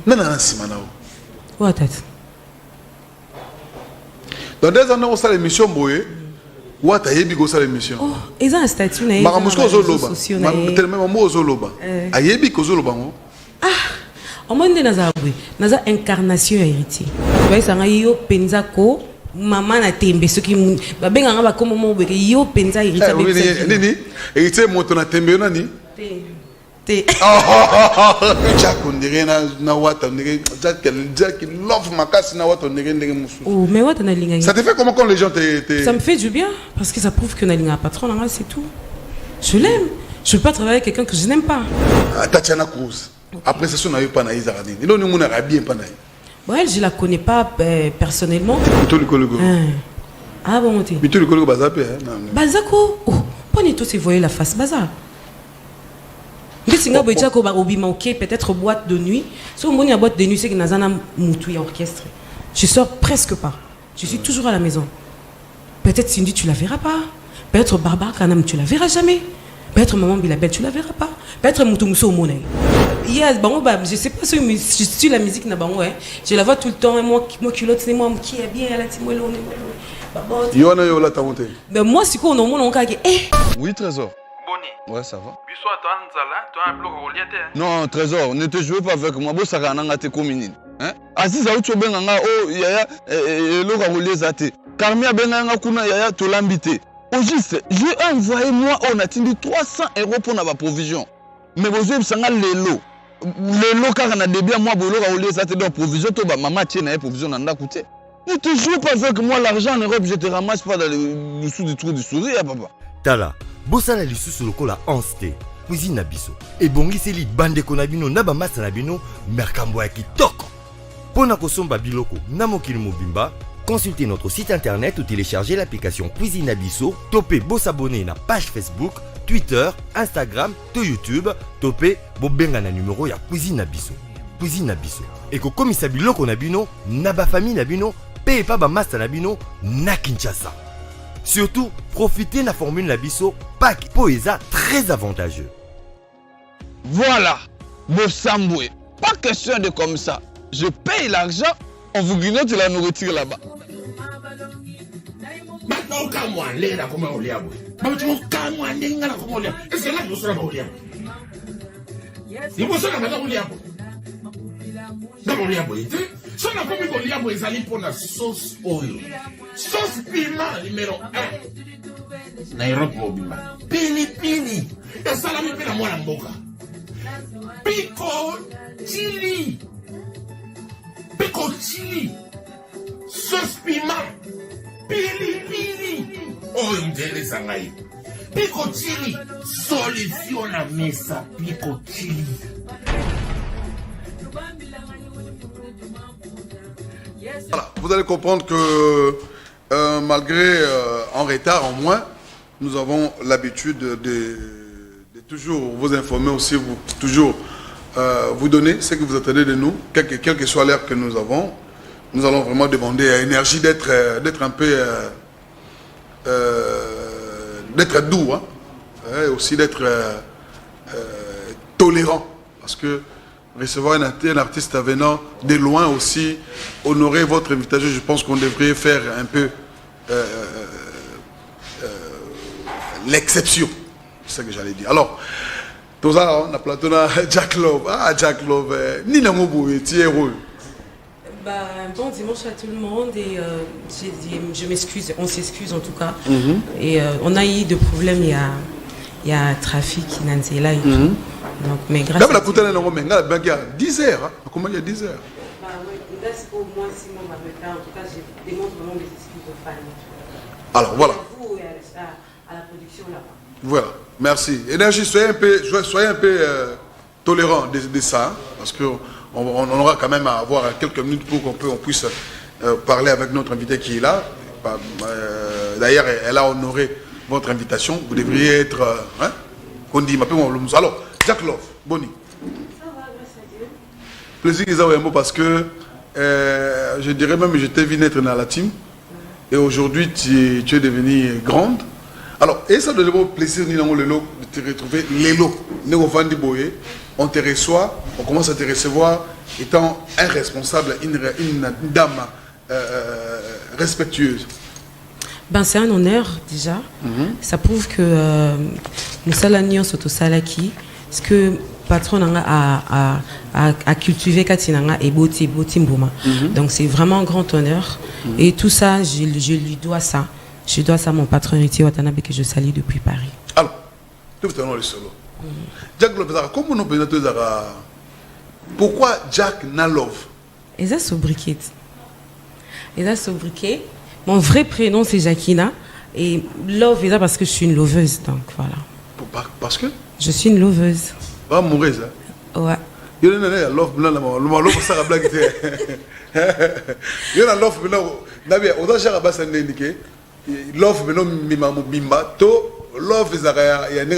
Nana Simanao. Ouais, tête. Dans des années, on a l'émission Boye. What a yebi go sa l'émission? Oh, ils ont un statut na ma musko zoloba. Tellement mo zoloba. A yebi ko zoloba ngo. Ah, on m'a dit naza incarnation héritier. Tu vois ça yo penza ko maman na tembe ce qui ba benga nga ba comme mo beke yo penza héritier be. Nini? Héritier moto na tembe nani? Jack on dirait na wata on dirait Jack love makasi na wata on dirait ndenge musu. Oh mais wata na linga. Ça te fait comment quand les gens te Ça me fait du bien parce que ça prouve que na linga patron là c'est tout. Je l'aime. Je peux pas travailler avec quelqu'un que je n'aime pas. Tatiana Cruz. Après ça son na yo pa na Izarani. Il on nous na bien pa na. Ouais, je la connais pas personnellement. Plutôt le collègue. Ah bon t'es. Plutôt le collègue Bazape hein. Bazako. Oh, prenez tous ces voyez la face bazar. Peut-être boîte de nuit. Si on a boîte de nuit, c'est que nous avons un orchestre. Je sors presque pas. Je suis toujours à la maison. Peut-être Cindy, tu la verras pas. Peut-être Barbara Kanam, tu la verras jamais. Peut-être Maman Bilabel, tu la verras pas. Peut-être Moutoumousou Mounay. Je sais pas si je suis la musique. Je la vois tout le temps. Moi, culotte, c'est moi qui est bien à la timouelle. Moi, si on a oui, Trésor. Boni. Ouais, ça va. Biso attends Nzala, tu as un bloc relié. Non, Trésor, ne te jouez pas avec moi. Bo saka nanga te komini. Hein? Aziza ucho benga nga oh yaya lo relié zate. Karmia benga nga kuna yaya to lambité. Au juste, j'ai envoyé moi on a tindi 300 € pour na provision. Mais vous avez sanga lelo. Lelo car na débia moi bolo relié zate donc provision to ba maman tienne na provision na ndakute. Ne te joue pas avec moi l'argent en Europe, je te ramasse pas dans le dessous du trou du sourire papa. Tala. Bosala lisusu lokola anste cuisine na biso ebongiseli bandeko na bino na bamasa na bino merkambo ya kitoko pona kosomba biloko na mokili mobimba consultez notre site internet ou téléchargez l'application Cuisine na biso topé bosabonner na page Facebook Twitter Instagram to YouTube topé bobenga na numéro ya Cuisine na biso ekokomisa biloko na bino na ba famille na bino pe pa bamasa na bino na Kinshasa. Surtout, profitez de la formule Nabiso Pack Poesa très avantageux. Voilà, Bossamboué. Pas question de comme ça. Je paye l'argent, on vous grignote la nourriture là-bas. Si on a commis qu'on liable, ils allaient pour la sauce oil. Sauce piment numéro 1. Nairobi Mobima. Pili pili. Et salami pila mwana mboka. Pico chili. Pico chili. Sauce piment. Pili pili. Oh, intéressant ngai. Pico chili. Solution à mesa. Pico chili. Voilà, vous allez comprendre que malgré en retard, en moins, nous avons l'habitude de toujours vous informer aussi, toujours vous donner ce que vous attendez de nous, quelle que soit l'heure que nous avons. Nous allons vraiment demander à Énergie d'être un peu d'être doux, hein, et aussi d'être tolérant, parce que recevoir un artiste venant de loin aussi, honorer votre invitation, je pense qu'on devrait faire un peu l'exception. C'est ce que j'allais dire. Alors, tout ça, on a plateau Jack Love. Ah, Jack Love, ni la mobou, tu es heureux. Bon dimanche à tout le monde et je m'excuse, on s'excuse en tout cas. Et on a eu des problèmes, il y a trafic, il là et tout. Donc, mais grâce à Dieu. Il y a 10 heures. Comment il y a 10 heures? Grâce au moins 6 mois en tout cas, je démontre vraiment mes excuses aux fans. Alors voilà. À vous et à la production là-bas. Voilà, merci. Énergie, soyez un peu tolérant de ça, parce qu'on aura quand même à avoir quelques minutes pour qu'on puisse parler avec notre invité qui est là. D'ailleurs, elle a honoré votre invitation. Vous devriez être... on dit, alors, Jack Love, Boni. Ça va, grâce à Dieu. Plaisir, Isaouembo, parce que je dirais même que je t'ai vu naître dans la team. Et aujourd'hui, tu es devenue grande. Alors, et ça donne plaisir de te retrouver. Lélo, on te reçoit, on commence à te recevoir étant un responsable, une dame respectueuse? Ben, c'est un honneur déjà. Ça prouve que nous salanions surtout salaki, ce que patron a cultivé Katinanga et Boti Mboma. Donc c'est vraiment un grand honneur. Et tout ça, je lui dois ça. Je dois ça à mon patron héritier Watanabe que je salue depuis Paris. Alors, tout le temps le solo. Jack Love, comment on peut dire pourquoi Jack n'a love? Et ça, sobriquet. Mon vrai prénom, c'est Jacquina. Et love, c'est parce que je suis une loveuse. Donc voilà. Parce que? Je suis une loveuse. Ah, mauvaise, hein? Ouais. Il y a un love, love, ça a blague. Il y a un love, on a déjà indiqué. Love, bimba, to love, il y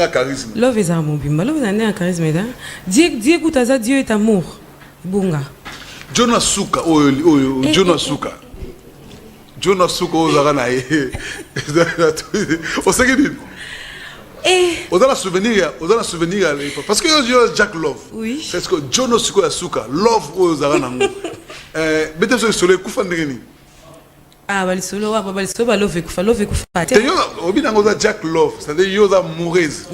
a un charisme. Love, est un bimba. Love, il y a un charisme. Dieu écoute à ça, Dieu est amour. Bunga. Jonas Suka, Jonas Suka. Jonas Suka, on sait qu'il dit. On a la souvenir, parce que Jack Love. Oui. Parce que Jonas Suka, Love aux Aranango. Mais tu sais, le coup de ah, bah, le solo, love et kufa. Jack Love, c'est-à-dire yoza mauvaise.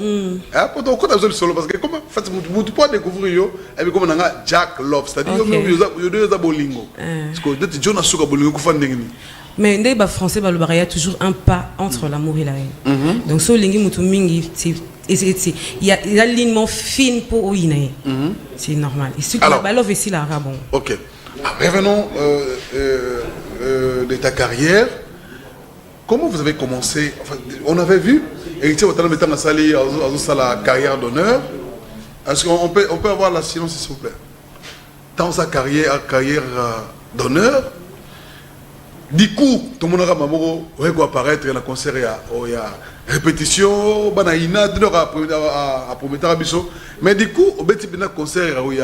Pour ton coup, le solo parce que comment fait tu peux découvrir yo et puis comment Jack Love, c'est-à-dire yoza bolingo. Parce que Jonas Suka bolingo kufa ndengeni. Mais ndé français il y a toujours un pas entre l'amour et la haine. Donc so lingi mutu mingi il y a l'alignement fin pour oinae. C'est normal. Et ce que love ici là bon. OK. Revenons de ta carrière. Comment vous avez commencé? Enfin, on avait vu héritier Watanabe mettant à Sali à la carrière d'honneur. Est-ce qu'on peut avoir la silence s'il vous plaît? Dans sa carrière d'honneur. Du coup, tout le monde a apparaître dans le concert, il y a répétition, il y a mais du coup, au concert, il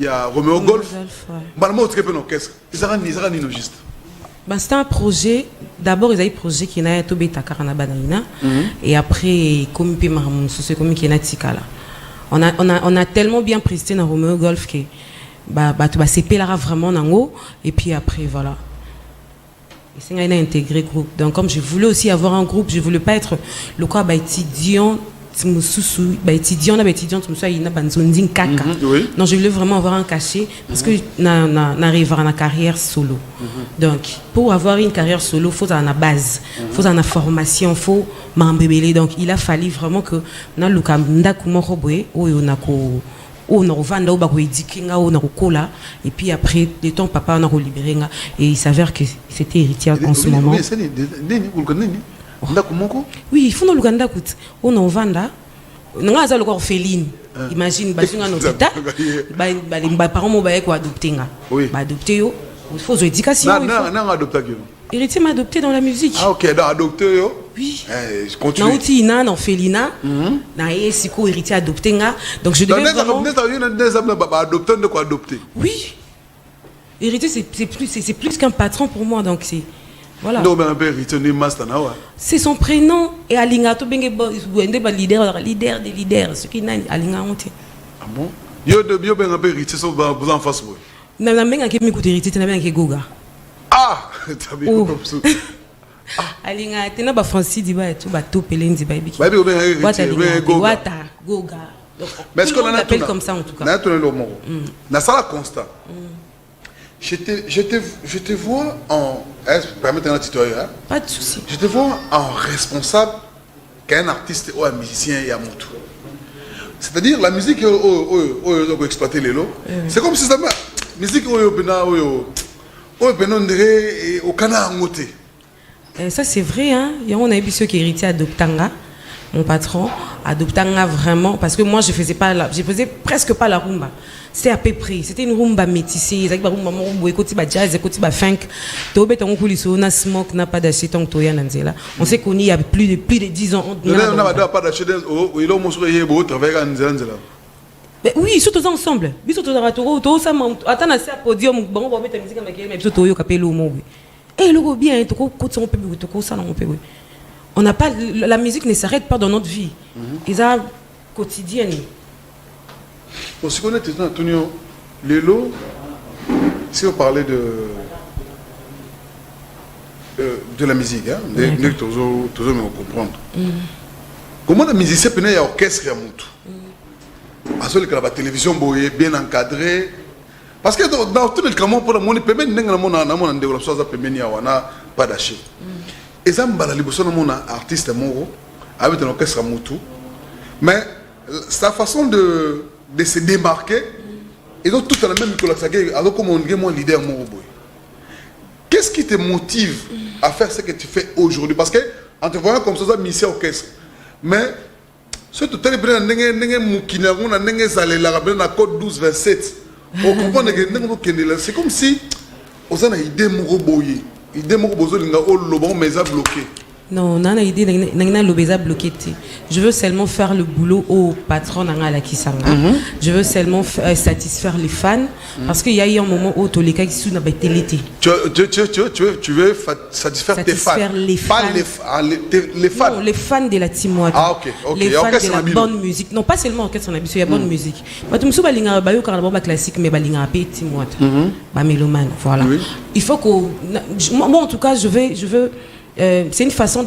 y a Roméo Golf. C'était un projet. D'abord, il y a eu un projet qui a été et après, on a tellement bien presté dans Roméo Golf que c'est vraiment nango. Et puis après, voilà. Et c'est un intégré groupe. Donc comme je voulais aussi avoir un groupe, je voulais pas être le quoi étudiant étudiant kaka. Non, je voulais vraiment avoir un cachet parce que n'arrive à une carrière solo. Donc pour avoir une carrière solo, faut avoir une base, faut avoir une formation, faut m'embébéler. Donc il a fallu vraiment que na luka ndaku moko boye oyo nako on a vendu au bago édiquinga on a cola et puis après le temps papa on a libéré et il s'avère que c'était héritier en ce moment. Oui, il faut dans l'Ouganda coûte. On a vendu on a le orpheline. Imagine basunga un hôpital ba parents mo ba ko adopter nga. Ba adopter yo, il faut éducation. Non adopter yo. Héritier m'a adopté dans la musique. Ah OK, dans adopter yo. Oui. Je continue. Na outi na orphelina. Na esiko héritier adopté nga. Donc je devais vraiment adopter de quoi adopter. Oui. Héritier c'est plus qu'un patron pour moi donc c'est voilà. Non mais un peu héritier ni master na wa. C'est son prénom et alinga to benge leader des leaders ce qui n'a alinga honte. Ah bon? Yo ben un peu héritier so vous en face boy. Na menga ke mi ko héritier na menga ke goga. Ah, t'as bien compris. Alinga tena ba Francis diba tout ba topele ndiba biki. Ba bi oben héritier wata goga. Mais est-ce qu'on appelle comme ça en tout cas? Na to le mot. Na sala constat. Je te vois en... Permettez-moi de tutoyer. Pas de souci. Je te vois en responsable qu'un artiste ou un musicien et un moto. C'est-à-dire la musique où exploiter les lots. C'est comme si ça m'a... Musique au canard moté. Ça c'est vrai, hein. On a eu ceux qui héritaient adoptanga. Mon patron adoptanga vraiment parce que moi je faisais presque pas la rumba. C'est à peu près, c'était une rumba métissée, avec rumba mambo écoute ba jazz, écoute ba funk. To beton kuliso na smoke na pas d'acheter tant to ya nanzela. On s'est connus il y a plus de 10 ans. On n'a pas d'acheter au il a montré yebo travailler à nanzela. Oui, surtout ensemble. Biso to ratoro to ça attends ça podium bon on mettre musique avec mais biso to yo kapelo mo. Eh le bien to ko on peut to ko ça on peut. On n'a pas la musique ne s'arrête pas dans notre vie. Ils ont quotidienne. On se connaît Tonio Lélo, si on parlait de la musique, hein, nous toujours me comprendre. Comment la musicien peut y orchestre à Moutou? Parce que la télévision est bien encadrée. Parce que dans tout le monde, pour le monde, peut même pas d'acheter. Et ça, les artistes avec un orchestre à Moutou. Mais sa façon de se démarquer, ils ont tout à la même alors comme on dit mon leader Moroboy. Qu'est-ce qui te motive à faire ce que tu fais aujourd'hui? Parce que en te voyant comme ça, mission orchestre. Mais surtout tel bien n'engé moukina on a n'engé zalé la rabel na code 12-27. On comprend que c'est comme si on a une idée Moroboy. Idée Moroboy linga au lobon mais a bloqué. Non, nana idée nana lobeza bloqué. Je veux seulement faire le boulot au patron nanga la kisanga. Je veux seulement satisfaire les fans parce qu'il y a eu un moment où tous les cas qui sont dans la télé. Tu veux satisfaire tes fans. Les fans. Pas les fans. Non, les fans de la Timoa. Ah ok. Les fans de la bonne musique. Non, pas seulement orchestre na biso, il y a bonne musique. Bah tu me souviens balinga bayo carnaval classique mais balinga pe Timoa. Bah mélomane, voilà. Il faut que moi en tout cas je veux c'est une façon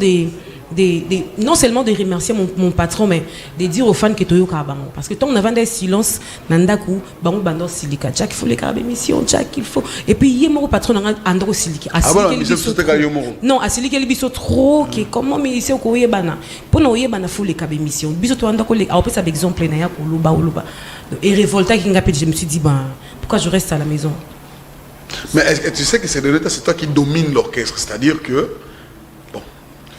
non seulement de remercier mon patron, mais de dire aux fans que tu es au Kabango. Parce que tant on avait des silences, Nandaku, Bango Bando Silika, Jack, il faut les carabes émission, Jack, il faut. Et puis, il y a mon patron, Andro Silika. Non, à Silika, il y a trop, comment, mais ici, au Koye Bana. Pour nous, il y a faut les carabes émission. Biso, tu as un après, ça, exemple, il y a Oluba. Et révolta, je me suis dit, pourquoi je reste à la maison? Mais tu sais que c'est toi qui domine l'orchestre, c'est-à-dire que.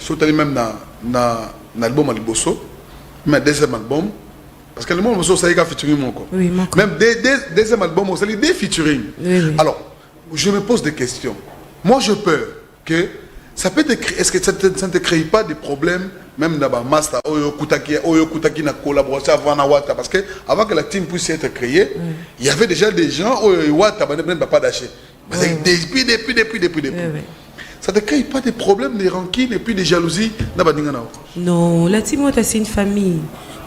Surtout même dans l'album Aliboso, mais deuxième album, parce que le monde ça y a featuring mon corps. Oui, même deuxième album, ça y a des featuring. Oui. Alors, je me pose des questions. Moi, je peur que ça peut te créer. Est-ce que ça ne te crée pas des problèmes, même dans le master, Oyo Kutaki na collaboration avant Wata, parce que avant que la team puisse être créée, il y avait déjà des gens Oyo Wata, même pas d'acheter. Depuis. Ça ne crée pas de problèmes, des rancines et puis des jalousies. Non, la team c'est une famille.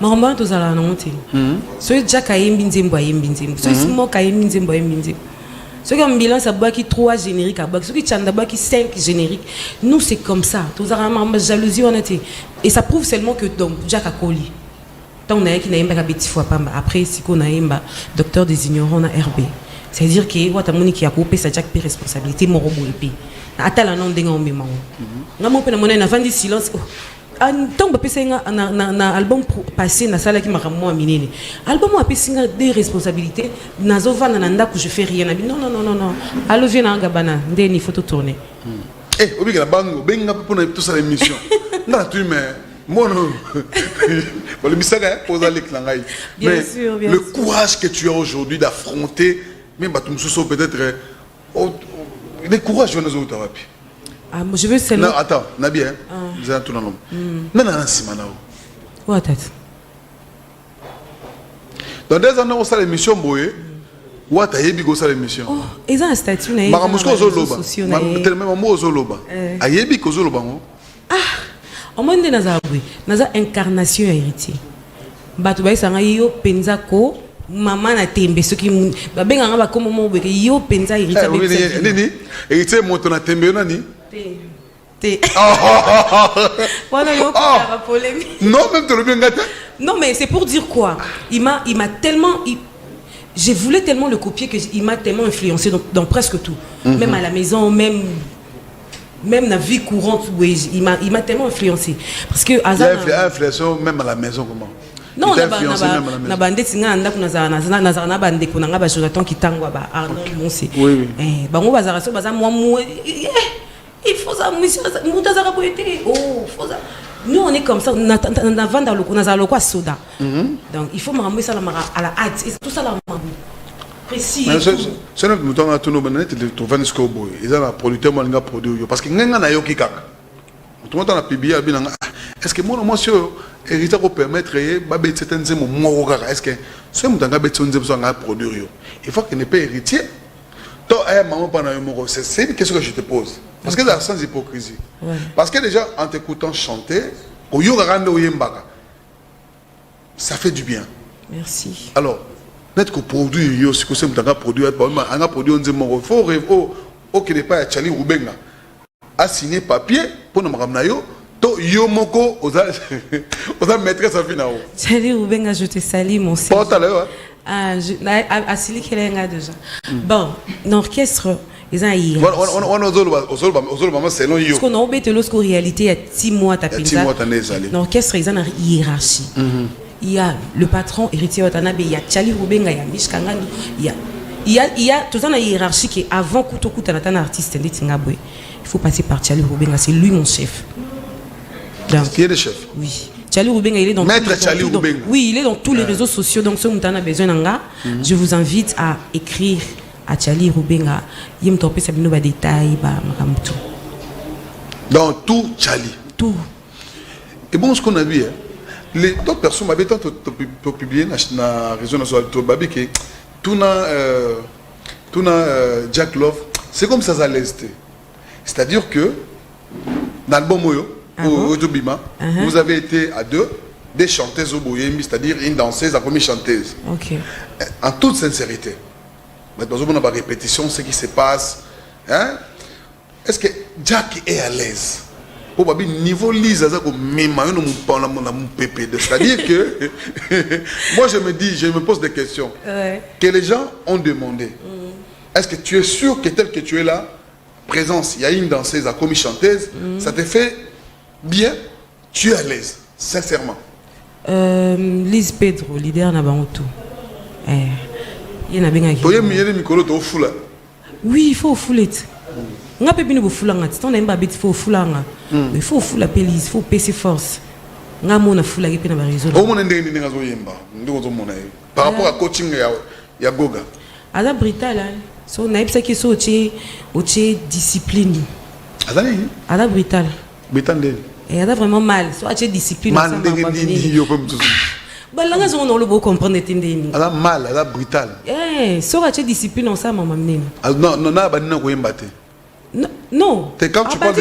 Maman tous à la honte. So Jack a yembinzembo yembinzembo. So Smoke a yembinzembo yembinzembo. So comme bilan ça boit qui 3 génériques à boire. So qui chanda boit qui 5 génériques. Nous c'est comme ça. Tous à la jalousie on était. Et ça prouve seulement que donc Jack a collé. Tant on a qui n'a pas petit fois pas. Après si qu'on a un docteur des ignorants on a RB. C'est-à-dire que Watamoni qui a coupé sa Jack P responsabilité morobo et ata la non denga o mema nga mo pena mona na vandi silence tant ba pesa na album passé na sala ki makamwa minene album a pesa des responsabilités nazo vana na ndako je fais rien non allo vient na ngabana ndeni photo tourner obi la bango benga pour na tout ça l'émission na tu mais mono pour le misaga poser l'éclangai mais le courage que tu as aujourd'hui d'affronter même batumsuso peut-être le courage de nos autres. Je veux seulement. Non, attends, Nabi, hein. Vous êtes tout dans l'homme. Non, Simana. Où est-ce? Dans des années, on a l'émission Boye. Où est-ce que vous avez l'émission? Oh, ils ont un statut. Je suis tellement amoureux de Zoloba. Ayebi ko Zoloba. Ah, au moins de Nazaré. Naza incarnation héritier. Batoubaï sanga yo penzako. Maman a tembe ce qui ba benga nga ba comme mo beke yo penza irita be nini irita moto na tembe nani te voilà yo la polémique non même te le bien gâté non mais c'est pour dire quoi il m'a tellement je voulais tellement le copier que il m'a tellement influencé dans presque tout même à la maison même la vie courante il m'a tellement influencé parce que influencé même à la maison comment. Non, na bande singa ndako na bande ko nga ba Jonathan Kitangwa ba Arnold Monse. Oui. Bango bazara so baza moi il faut ça mutazara poété. Oh, faut ça. Nous on est comme ça, on a vendre le ko na quoi soda. Donc il faut m'amener ça à la hâte et tout ça là précis. C'est notre mouton à tout nos banettes de trouver ce que boy. Ils ont un producteur moi nga produire parce que nga na yo kikaka. Tout le monde a publié bien. Est-ce que moi héritier pour permettre de certains moments est-ce que ce mouton a besoin de produire il faut qu'il n'est pas héritier c'est une question que je te pose parce que c'est sans hypocrisie parce que déjà en t'écoutant chanter ça fait du bien. Merci. Alors net ko produit yo siko se mutanga produit anga produit onze moko faut rêve o que n'est pas Charlie Rubenga a signé papier pour na makamna yo to yo moko oza maîtresse afina o Charlie Rubenga, je te salue mon Seigneur. porte là Ah, Asili Kelenga déjà. Bon, l'orchestre, ils ont hier. on ozolo selon yo Parce qu'on a obété lorsqu'en réalité, il y a 6 mois à ti mo tande ezali l'orchestre, ils ont une hiérarchie. Il y a le patron héritier Watanabe, il y a Charlie Rubenga, il y a Mishka Ngandu, il y a tout ça dans la hiérarchie qui est avant Kuto Kutanatan artiste de Tingabwe. Il faut passer par Charlie Rubenga, c'est lui mon chef. Donc, qui est le chef oui. Charlie Rubenga, il est dans Maître Charlie Rubenga. Oui, il est dans tous les réseaux sociaux. Donc, si vous avez besoin d'anga, je vous invite à écrire à Charlie Rubenga. Il me topé ça des détails, tout. dans tout Charlie Tout. et bon ce qu'on a vu hein, les d'autres personnes m'avaient tant publié dans la réseau nationale de Babi que tout na Jack Love c'est comme ça à l'est c'est-à-dire que dans l'album Moyo vous avez été à des chanteuses au Boyembi, c'est-à-dire une danseuse, une chanteuse. Ok. En toute sincérité, maintenant, on a une répétition, ce qui se passe. Hein? Est-ce que Jack est à l'aise? Au niveau lise, c'est-à-dire que moi je me dis, je me pose des questions que les gens ont demandé. Est-ce que tu es sûr que tel que tu es là, présence, il y a une danseuse, une commis chanteuse, ça te fait bien, tu es à l'aise, sincèrement. Lise Pedro, leader na bangoto. Il y en a bien qui. Oui, il faut fouler. On a pas besoin de fouler. On a pas besoin de fouler. Mais il faut fouler la police, il faut passer force. On a mon fouler qui peut pas résoudre. Par rapport à coaching ya Goga. À la Brital, so on a pas qui so discipline. À la Brital. Brital. Et elle a vraiment mal. Soit tu es discipline. Mal, bah là, on a comprendre. Elle a mal, elle a brutal. Eh, soit tu es discipline en ça, maman. Non, non, non. Quand tu parles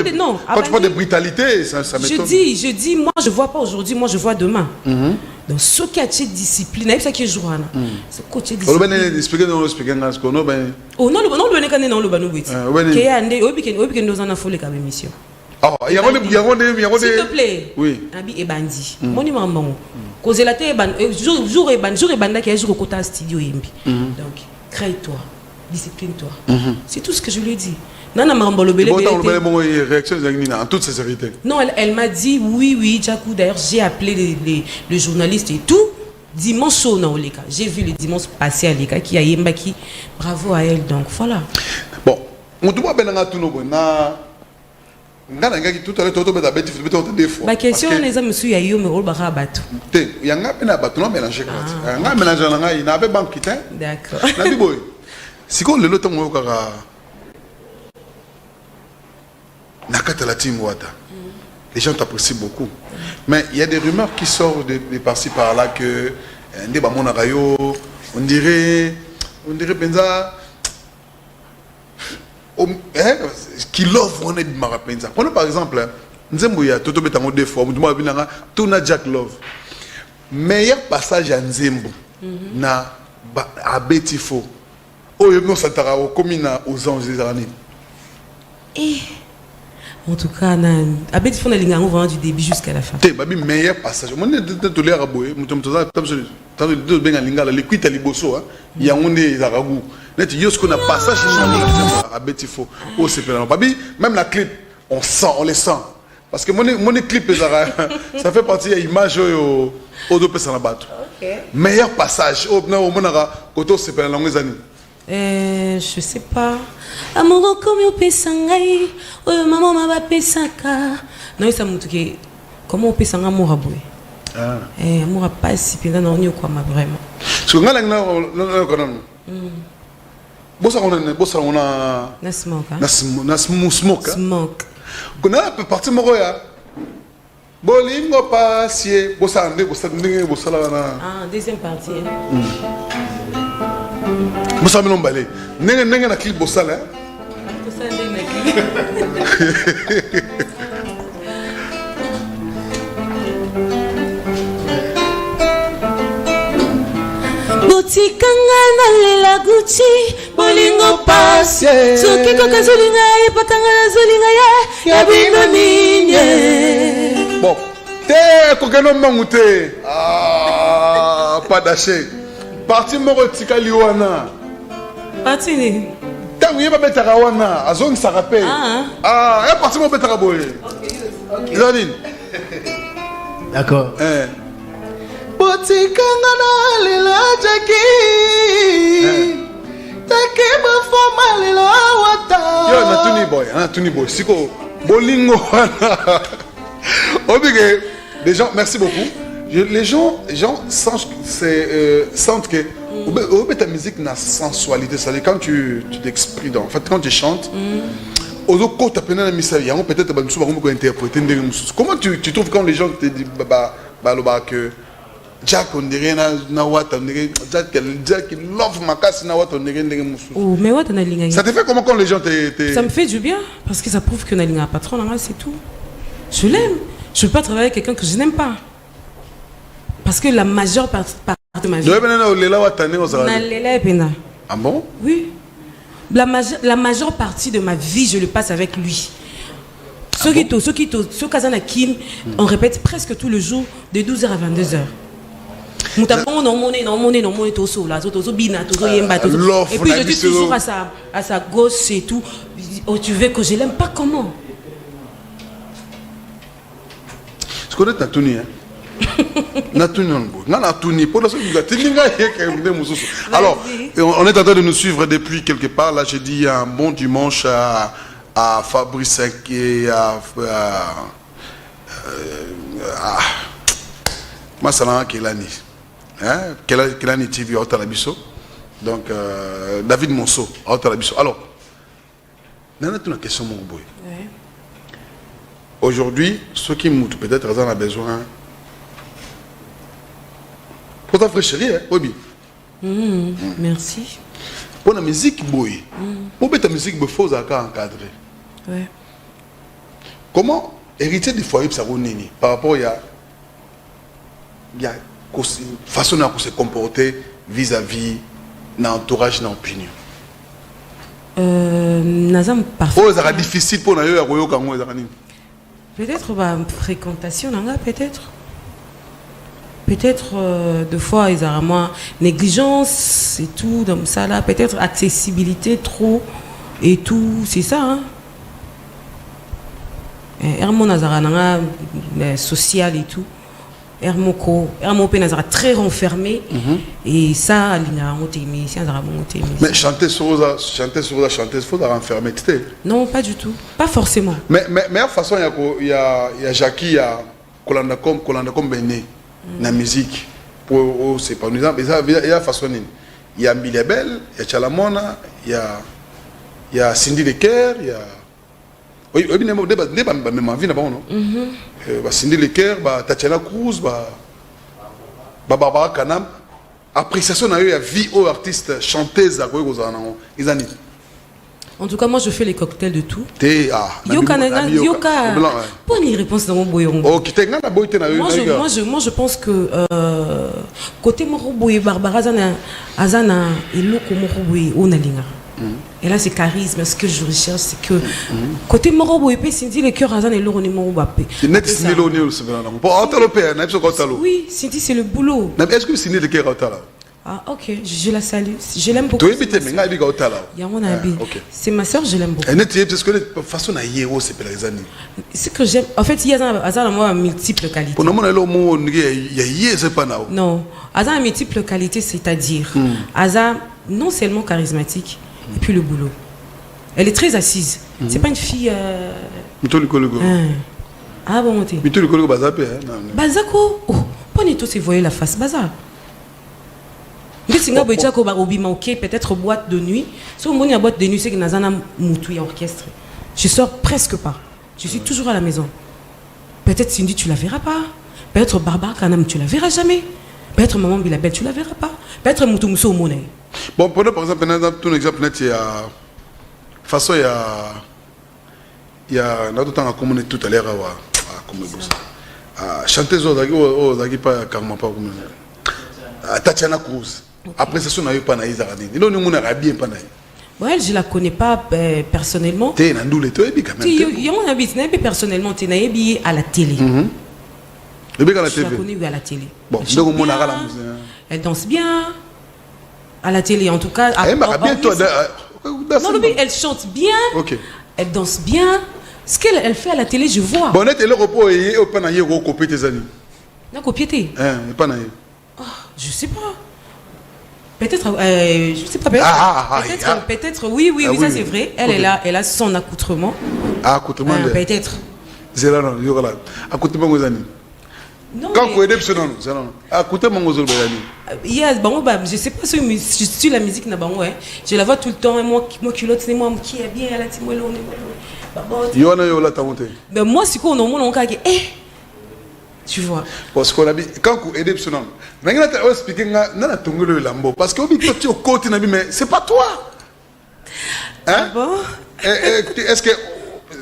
de brutalité, ça m'étonne. Je dis, moi je vois pas aujourd'hui, moi je vois demain. Donc ce qui a été discipline, c'est ça qui est jour là. Ce côté discipline. Oh non, non, le n'est non le banu wit. Qui ande, obi nous en a folle comme émission. Oh, il y a s'il te plaît. Oui. Abi et bandi. Monument bon. Cause la té ban jour et banda qui est jour au côté studio yembi. Donc crée-toi, discipline-toi. C'est tout ce que je lui ai dit. Nana Marambolo Belé. Réaction en toute sincérité. Non, elle m'a dit oui, Djakou. D'ailleurs, j'ai appelé les journalistes et tout. Dimanche au Naoleka. J'ai vu le dimanche passé à Leka qui a Yembaki. Bravo à elle. Donc voilà. Bon, on doit bien tout le monde. Tout à l'heure, ma question les amis monsieur Yayo me rôle bara bateau. Il y a un peu de bateau mélangé. Il y a un mélange il n'a pas banque. D'accord. Si on le lot on va Nakata la team Wata. Les gens t'apprécient beaucoup. Mais il y a des rumeurs qui sortent de par-ci par-là que on dirait Benza qui l'offre on est de Marapenza. Prenons par exemple Nzembo Toto Betango deux fois, Tuna Jack Love. Meilleur passage à Nzembo na à Betifo. Oh yo santara au commune aux anges des années. En tout cas, à Betifo na linga vraiment du début jusqu'à la fin. Babi meilleur passage. Mon de tolère à boy, mutum toza tam de benga linga la liquita liboso hein. Ya onde zaragu. Net yosko na passage à Betifo. Oh c'est pas babi même la clip on les sent parce que mon clip ça fait partie de l'image au deux personnes battre. Meilleur passage au monara koto c'est pas longues années. Je sais pas. Amour comme yo pesangai, oh maman m'a pesaka. Non ça mutuke. Comment on pesanga amour aboué? Amour pas si pena non ni quoi vraiment. Parce que ngala ngala konon. Bossa on a smoke. Kona peut partir moko ya. Bolingo passier, bossa ndenge bossa la na. Deuxième partie. Bossa me l'emballer. Nenge na clip bossa là. Bossa ndenge na clip. botikanga na lela gucci bolingo pasi soki koka zolinga ye patanga na zolinga ya bino ninye bon te kokeno mangute pas d'aché parti moko tikali wana parti ni tango yeba betaka wana azongi sarape ya parti moko betaka boye Zadine d'accord botikanga na lela jaki take bafoma lela wata yo natuni boy siko bolingo wana obige les gens merci beaucoup les gens sentent que ta musique n'a sensualité, c'est-à-dire quand tu t'exprimes en fait quand tu chantes comment tu trouves quand les gens te disent que Jack on dirait na wata on dirait Jack il love makasi na wata on dirait oh mais wata na linga ça te fait comment quand les gens te ça me fait du bien parce que ça prouve que na linga patron là c'est tout je l'aime je peux pas travailler avec quelqu'un que je n'aime pas parce que la majeure partie de ma vie ah bon oui la majeure partie de ma vie je le passe avec lui. Ce Kazana Kim, on répète presque tout le jour de 12h à 22h. Et puis je dis toujours à sa gosse et tout. Oh, tu veux que je l'aime pas comment? Je connais Natuni, hein? Alors, on est en train de nous suivre depuis quelque part. Là, j'ai dit un bon dimanche à Fabrice et à Massala Kelani. Kelani TV à Otalabiso. Donc, David Monceau à Otalabiso. Alors, on a une question, mon boy. Aujourd'hui, ceux qui moutent, peut-être, ils en ont besoin. Pour ta fraîche chérie, oui. Merci. Pour la musique, boy. Pour ta musique, il faut encadrer. Ouais. Comment hériter du foyer par rapport à la façon de se comporter vis-à-vis de l'entourage et de l'opinion? Parfois. Difficile pour nous. Peut-être fréquentation, peut-être. Peut-être deux fois ils ont moins négligence et tout comme ça là. Peut-être accessibilité trop et tout, c'est ça. Hein? Hermon Nazara social et tout. Hermon Nazara très renfermé et ça mais chanter sur la chanteuse, faut la renfermer. Non, pas du tout, pas forcément. Mais meilleure façon il y a Jackie, il y a Kolanda comme Bené. La musique pour c'est pas nous il y a façon il y a Bilebel, il y a Chalamona, il y a Cindy Lecker, il y a oui même envie là-bas non Cindy Lecker, Tatiana Cruz, Barbara Kanam, appréciation il y a vie aux artistes chanteuses à quoi ils en en tout cas, moi je fais les cocktails de tout. Yoka. Pour une réponse dans mon boyon. Moi je pense que côté Moroboye Barbara Azana et Loko Moroboye Onalinga. Et là c'est charisme. Ce que je recherche c'est que côté Moroboye Cindy le cœur Azana et Loko Moroboye. Oui, Cindy c'est le boulot. Est-ce que Cindy le cœur ah ok, je la salue. Je l'aime beaucoup. C'est ma soeur, je l'aime beaucoup. Ce que j'aime, en fait, il y a multiples qualités. Non, Aza a multiples qualités, c'est-à-dire, Aza non seulement charismatique, et puis le boulot. Elle est très assise. C'est pas une fille. Ah bon, t'es. Bazako. Oh, pas du tout, c'est voyer la face, Baza. Peut-être boîte de nuit. Si on a boîte de nuit, c'est que nous avons un orchestre. Je sors presque pas. Je suis toujours à la maison. Peut-être Cindy, tu la verras pas. Peut-être Barbara Kanam, tu la verras jamais. Peut-être Maman Bilabel, tu la verras pas. Peut-être Moutoumousso au Monet. Bon, prenons par exemple un exemple net. Il y a façon il y a notre temps à communiquer tout à l'heure à chanter aux pas Karma pas Tatiana Cruz. Après ça, on a eu pas naïs à Radin. Il on a bien pas naïs. Ouais, je la connais pas personnellement. T'es un doule, t'es quand même. Il y a un habit, n'est pas personnellement, t'es naïs à la télé. Le bec à la Je la TV. connais oui, à la télé. Bon, Elle donc chante on a bien, la musique. elle danse bien. À la télé, en tout cas. Elle m'a bien toi. Non, mais elle chante bien. Ok. Elle danse bien. Ce qu'elle fait à la télé, je vois. Bon, net, le repos est au panaïe au copé tes amis. N'a copié. Hein, pas naïs. Je sais pas. Peut-être, je sais pas. Peut-être, oui, ça c'est vrai. Elle a son accoutrement. Ah, accoutrement. Peut-être. C'est là, non, il y aura là. Accoutrement aux amis. Non, Quand vous aidez, c'est non. Accoutrement aux autres amis. Yes, bon, je sais pas si je suis la musique, je la vois tout le temps. Et moi, culotte, c'est moi qui est bien. Elle a dit, moi, mais moi, c'est quoi, on a tu vois. Parce qu'on a dit, quand vous aidez, c'est non. Mais quand tu expliques, on a lambeau. Parce que tu es au côté, mais c'est pas toi. Hein? Bon. Est-ce que.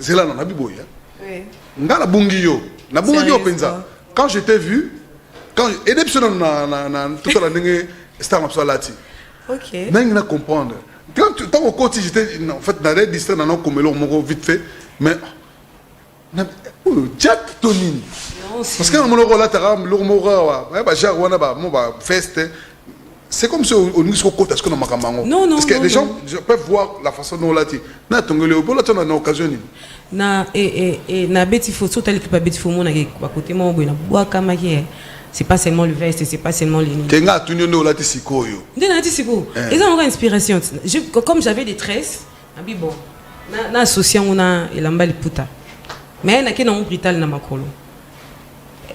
C'est là, non, on a dit, oui. Oui. Na bungio. Na bungio penza. Quand je t'ai vu, quand Edepson na tout à l'année star absolati. OK. N'a comprendre. Quand tu au côté j'étais en fait dans les districts dans comme le vite fait mais Jack Tonini. Parce que mon rôle là t'as le mora ouais bah genre wana ba mo ba fest. C'est comme si on nous au côté est-ce qu'on a makamango. Non. Parce que les gens peuvent voir la façon dont là tu na tongole au là tu as une occasion. Na na beti photo telle que pas beti photo na côté moi na bois kama qui c'est pas seulement le veste, c'est pas seulement les lignes. Tenga tunyo là ti sikoyo. Ndena ti siko. Et ça encore inspiration. Comme j'avais des tresses, abi bon. Na associé on a elamba liputa. Mais na kena on brital na makolo.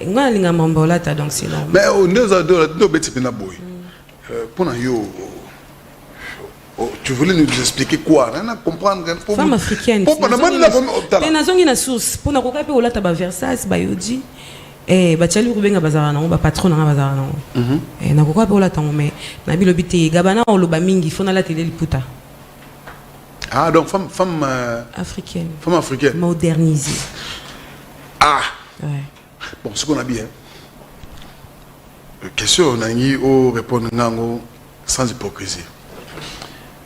Nga linga mambola ta donc c'est normal. Mais on nous a deux beti pena boy. Pour yo tu voulais nous expliquer quoi? On a comprendre femme africaine. Pour na zongi na source pour na kokape olata ba Versace ba yodi ba tchali rubenga bazara na ba patron na bazara na na kokape olata mais na bilobi te gabana oloba mingi fona la télé liputa. Ah donc femme africaine. Femme africaine modernisée. Ah. Ouais. Bon, ce qu'on a bien. Question on a eu au répondre nango sans hypocrisie.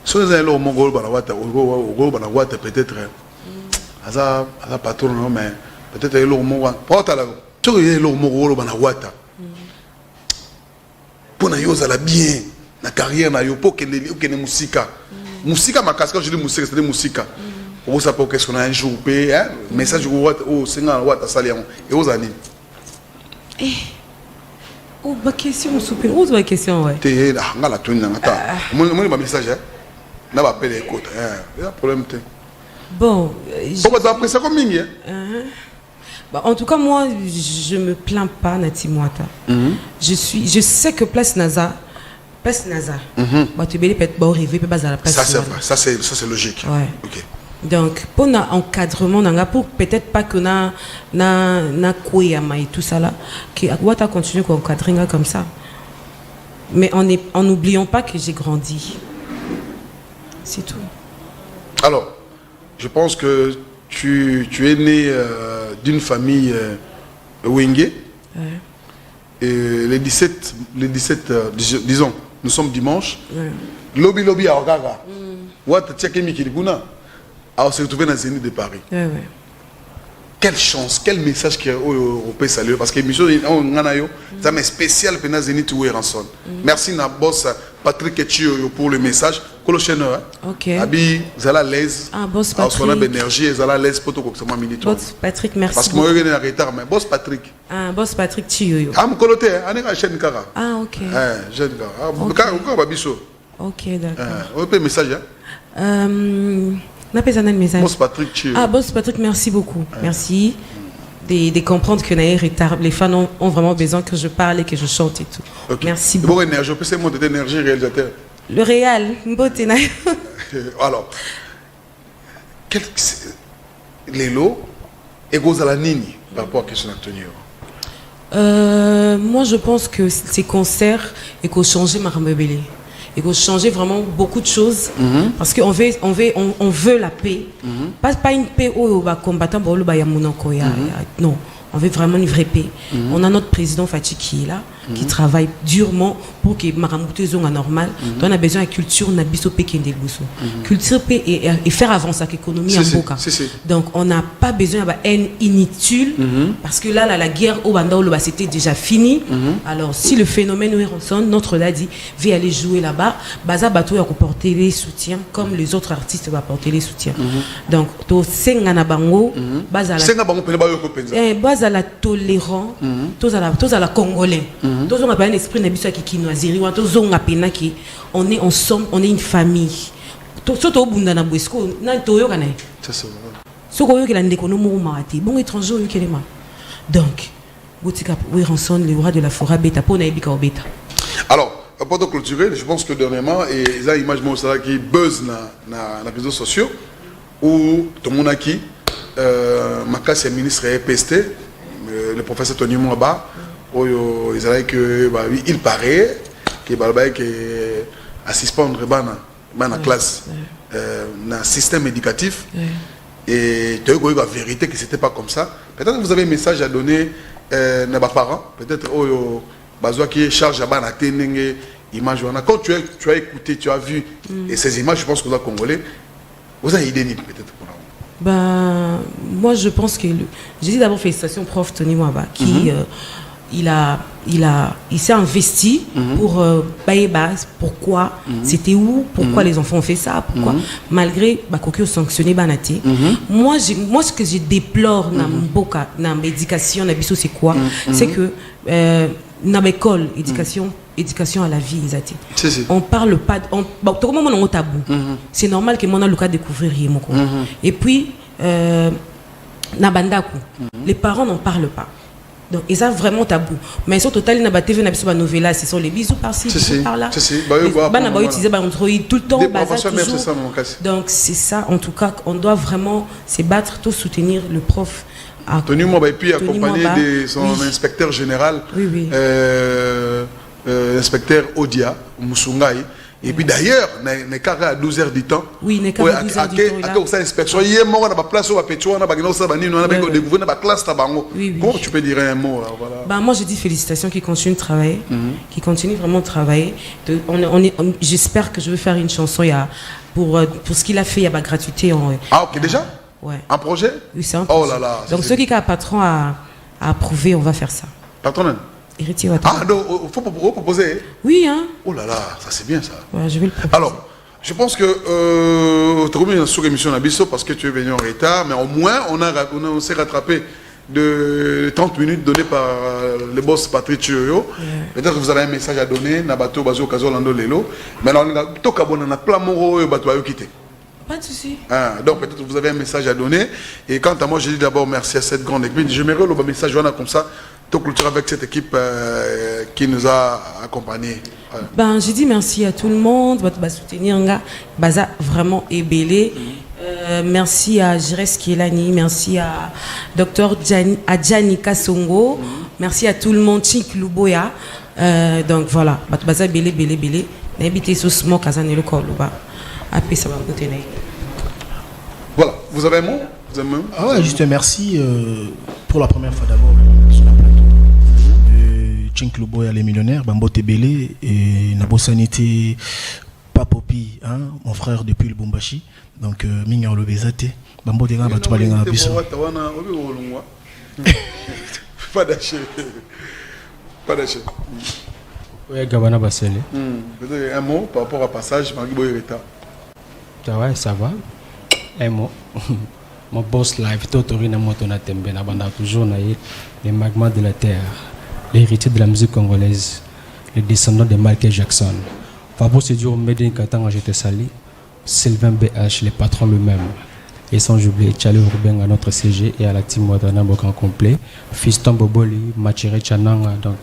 Si vous avez le mongol banawata peut-être aza patron mais peut-être le mongol porte là tu es le mongol banawata pour na yo la bien na carrière na yo pour que ne musica ma casque je dis musique c'est musica pour ça pour qu'est-ce qu'on a un jour payé message au 50 watts salion et aux années oh ma question souper oh ma question ouais t'es là ngala tuni ngata mon message n'a pas appelé écoute il y a problème t'es bon après ça comme mingi bah, en tout cas moi je me plains pas Nati Moata. Je sais que place Naza bah tu belé peut-être pas rêver pas à la place ça c'est vrai ça c'est logique ouais. OK donc pour l'encadrement pour peut-être pas que na koyama et tout ça là que Wata continue à encadrer comme ça mais en n'oubliant pas que j'ai grandi. C'est tout. Alors, je pense que tu es né d'une famille Wenge. Ouais. Et les 17 disons, nous sommes dimanche. Ouais. Lobby à Ogaga. What Tchekemi Kiribuna a se retrouvé dans le Zénith de Paris. Ouais. Quelle chance, quel message qu'on peut saluer. Parce que l'émission est spéciale pour le Zénith ou Ranson. Merci à boss Patrick Etchio pour le message. Ok. Abi, vous allez à l'aise. Ah, boss Patrick. On a l'énergie, vous allez à l'aise pour tout ce que minute. Boss Patrick, merci. Parce que moi, je suis en retard, mais boss Patrick. Ah, boss Patrick Chio. Ah, mon coloté, on est à Jeune Kara. Ah, ok. Jeune Kara. Ok, d'accord. On peut message. On a pas un message. Boss Patrick Chio. Ah, boss Patrick, merci beaucoup. Merci de comprendre que Naïr est tard. Les fans ont vraiment besoin que je parle et que je chante et tout. Okay. Merci beaucoup. Bon énergie, on peut essayer de l'énergie réalisateur. Le réel, beauté. Alors, les lots égaux à la Nini par rapport à la question d'Antonio. Moi, je pense que ces concerts et qu'on change ma remebelé. Et qu'on change vraiment beaucoup de choses. Parce qu'on veut, on veut la paix. Pas une paix où on va combattre, non, on veut vraiment une vraie paix. On a notre président Fatih qui est là. qui travaille durement pour que Maramouté soit normal. Donc on a besoin de culture, on a besoin de culture et faire avancer l'économie en Boka. Donc on n'a pas besoin de haine inutile parce que là la guerre au Banda c'était déjà fini. Alors si le phénomène est ressent, notre là dit va aller jouer là-bas, Baza Bato a porter les soutiens comme les autres artistes vont porter les soutiens. Donc to senga na bango, Baza la tolérant, tous à la congolais. Tous on a pas un esprit n'habitué qui noisiri, tous on a pena qui on est ensemble, on est une famille. Surtout au bunda na bwesco, na toyo kana. Ça c'est vrai. Ce qu'on veut que l'économie marati, bon étranger au Kenya. Donc, Boutika oui rançon le roi de la forêt bêta pour naibika au bêta. Alors, pendant clôturer, je pense que dernièrement et ça image moi ça qui buzz na réseaux sociaux où tout le monde a qui Makasi ministre PST le professeur Tony Mwaba où ils avaient que il paraît que que à suspendre bana classe dans système éducatif et tu as eu la vérité que c'était pas comme ça. Peut-être que vous avez un message à donner à vos parents, peut-être besoin qui charge à bana tenenge image quand tu as écouté, tu as vu et ces images, je pense que vous êtes congolais, vous avez une idée peut-être pour ben, moi je pense que j'ai dit d'abord félicitations prof Tony Mwaba qui il s'est investi pour pourquoi c'était où, pourquoi les enfants ont fait ça, pourquoi malgré Bakoki sanctionné Banaté. Moi ce que je déplore dans l'éducation c'est quoi, c'est que dans l'école éducation à la vie on parle pas tout le monde est tabou. C'est normal que moi le cas découvrir et puis na bandaku les parents n'en parlent pas. Donc, ils ont vraiment tabou. Mais sur total, il y a des TV, novella, ce sont les bisous par-ci, bisous par-là. On utiliser Android tout le temps. Donc, c'est ça. En tout cas, on doit vraiment se battre, tous soutenir le prof. Tony Mwaba, et puis accompagné de son inspecteur général, l'inspecteur Odia, Musungai. Et puis d'ailleurs, n'est qu'à 12h du temps. Oui, n'est qu'à 12h du temps. À cette inspection, il y a un moment, on a place, on a pétué, on a découvert, on a classe, comment tu peux dire un mot moi, je dis félicitations qui continuent de travailler, qui continuent vraiment de travailler. J'espère que je vais faire une chanson pour ce qu'il a fait, il y a la gratuité. Ah, ok, déjà? Ouais. Un projet? Oui, c'est un projet. Oh là là. Donc, ceux qui ont un patron à approuver, on va faire ça. Patron? Ah, donc, il faut proposer. Oui, hein. Oh là là, ça c'est bien ça. Ouais, je vais le proposer. Alors, je pense que tu as remis une sous-émission Nabiso parce que tu es venu en retard, mais au moins on s'est rattrapé de 30 minutes données par le boss Patrick Chioyo. Peut-être que vous avez un message à donner, Nabato Bazo Kazolando Lelo. Mais on a tout cabon, on a plein de bateaux à quitter. Pas de souci. Donc peut-être que vous avez un message à donner. Et quant à moi, je dis d'abord merci à cette grande équipe. Je mets le message comme ça. Clôture avec cette équipe qui nous a accompagnés. Ben, j'ai dit merci à tout le monde. Soutenir Baza vraiment ébélé. Merci à Jires Kielani, merci à Dr Adjani Kasongo, merci à tout le monde, Chik Luboya. Donc voilà, Baza Bélé. N'habitez sous ce mot, Kazanelo Koluba. Après ça va vous tenir. Voilà, vous avez un mot? Ah ouais, juste merci pour la première fois d'abord. Chinkloboya les millionnaires, Bambote Belé et Nabo Sanité, Papopi, hein, mon frère depuis le Bumbashi. Donc, Minga Olobezate, Bambote Gamba, tu vas aller à Bissau. Pas d'acheter. Pas d'acheter. Oui, Gabana Bassele. Un mot par rapport à passage, Magui Boyereta. Ouais, ça va. Un mot. Mon boss live, Totorina Motona Tembe, Nabanda, toujours les magmas de la terre. L'héritier de la musique congolaise, les descendants de Michael Jackson. Fabo Sedio Medin Katanga j'étais sali, Sylvain BH, les patrons eux-mêmes. Et sans oublier Tchale Ruben à notre CG et à la team Wadana Bokan complet. Fiston Boboli, Machire Chananga, donc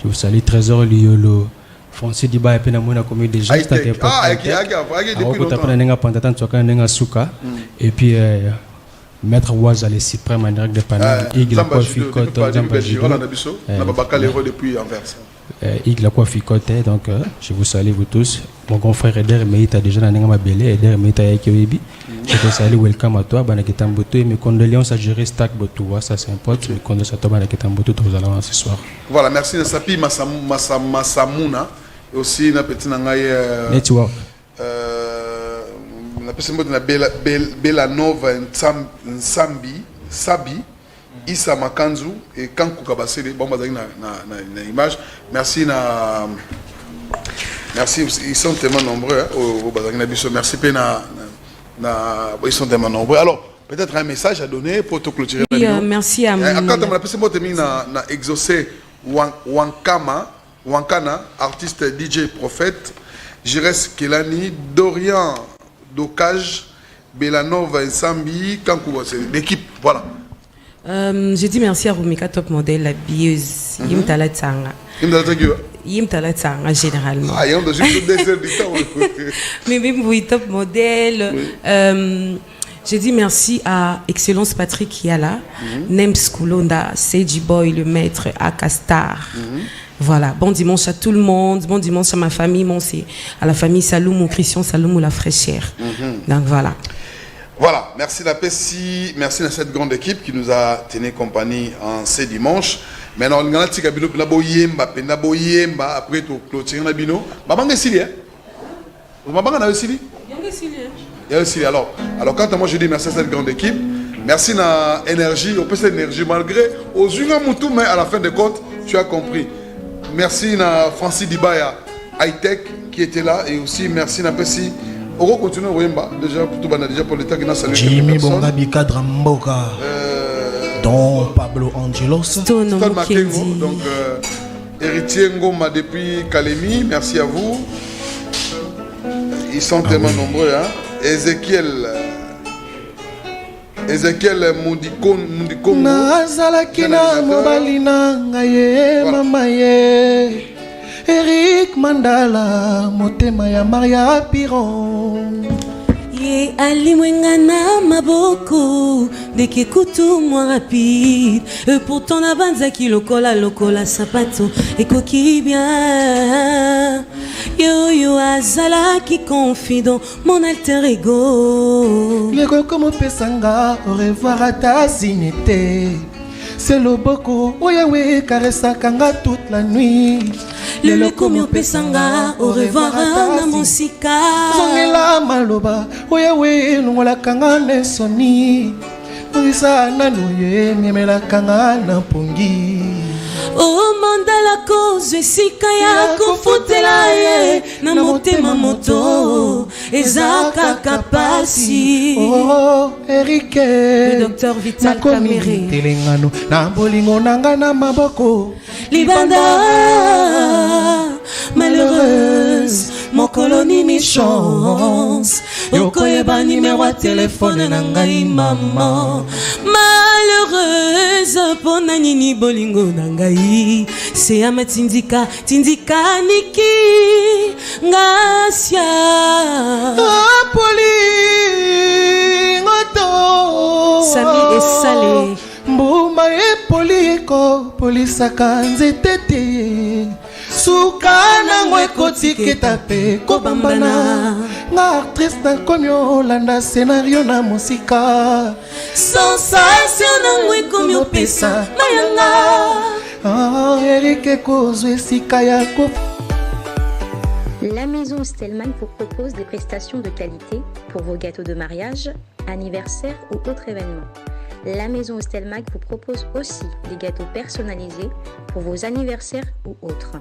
je vous salue, Trésor Liolo, Francis Diba et Penamona commis des gens. Et puis Maître Ouaza, les suprêmes en direct de Panama. Ig la Coifficote, Ig la Coifficote, donc je vous salue vous tous. Mon grand frère Eder Meita déjà dans Nenga Mabele, Eder Meita Yakiwebi. Je te salue, welcome à toi, Banaketamboto, et mes condoléances à gérer Stack Botoua, ça c'est un pote, mes condoléances à toi, Banaketamboto, vous allez voir ce soir. Voilà, merci Nasapi Massamuna, et aussi na petit nangaye Network. Na petit mot de Bella Nova Sabi, Issa Makanzu et Kankou Kabasele, bon, na image. Merci merci, ils sont tellement nombreux au Bazangina Bisso. Merci ils sont tellement nombreux. Alors, peut-être un message à donner pour te clôturer. Oui, merci à moi. Quand on a passé na exaucé Wankana, artiste DJ prophète, Jires Kelani, Dorian Dokaj, Belanova Nsambi, Kankou, c'est l'équipe, voilà. Je dis merci à Rumika Top Model, la bieuse, Yimtala Tsanga. Yimtala Tsanga, généralement. Ah, il y a un désert du temps. Mais même oui, Top Model. Je dis merci à Excellence Patrick qui est là, Nems Koulonda, Seji Boy, le maître, Akastar. Voilà, bon dimanche à tout le monde, bon dimanche à ma famille, à la famille Saloum, Christian Saloum, la fraîcheur. Donc voilà. Voilà, merci la Pessi, merci à cette grande équipe qui nous a tenu compagnie en ce dimanche. Maintenant, on a dit que après tout, clôturer la bino. Maman est ici, hein? Maman est ici? Il y a aussi. Alors quand moi je dis merci à cette grande équipe, merci à l'énergie, on peut cette énergie malgré aux yeux mais à la fin de compte, tu as compris. Merci à Francis Dibaya, High Tech qui était là et aussi merci à Pessi. On va continuer déjà pour l'état qui n'a salué. Jimmy Bongabi Kadramboka. Don Pablo Angelos. Stone Makengo. Donc, héritier Ngoma depuis Kalemi. Merci à vous. Ils sont tellement nombreux. Hein? Ezekiel Mundikongo. Nazalakina Mobalina Ngaye Mamaye. Eric Mandala, Motema ya Maria Piron. Ye alimwengana maboko, deke kutu moins rapide. Pourtant na banzaki lokola sapato, ekoki bien. Yo azala qui confie dans mon alter ego. Le comme pesanga, au revoir à ta signité. C'est le boko, oyawe caressa kanga toute la nuit. Le lokomio pesanga, au revoir na mosika. Zongela maloba, oyawe lungola kanga nesoni. Orisa nanuye, memela kanga na pongi. Oh mandala cause sika ya kofutela ye na motema moto ezaka kapasi. Oh Eric, le docteur Vital Kamere. Telengano na bolingo nanga na maboko. Libanda malheureuse, mon colonie mi chance. Yokoyeba numéro de téléphone nangai maman. Malheureuse, pona nini bolingo nangai. C'est Ahmed Tindika Niki Ngasia. Poli ngoto. Sami et Salé. Mbuma e poliko polisaka nzete te. Sukana ngwe kotiketa pe kobambana. Nga actrice na komyo landa scénario na musika. Sensation na ngwe komyo pesa mayanga. Eric kozwe sika ya ko. La maison Stelman vous propose des prestations de qualité pour vos gâteaux de mariage, anniversaire ou autres événements. La maison Stelmag vous propose aussi des gâteaux personnalisés pour vos anniversaires ou autres.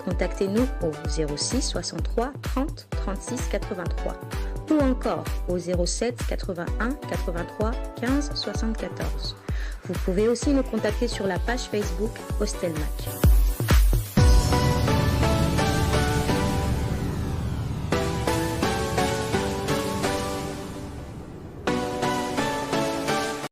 Contactez-nous au 06 63 30 36 83 ou encore au 07 81 83 15 74. Vous pouvez aussi nous contacter sur la page Facebook Hostelmac.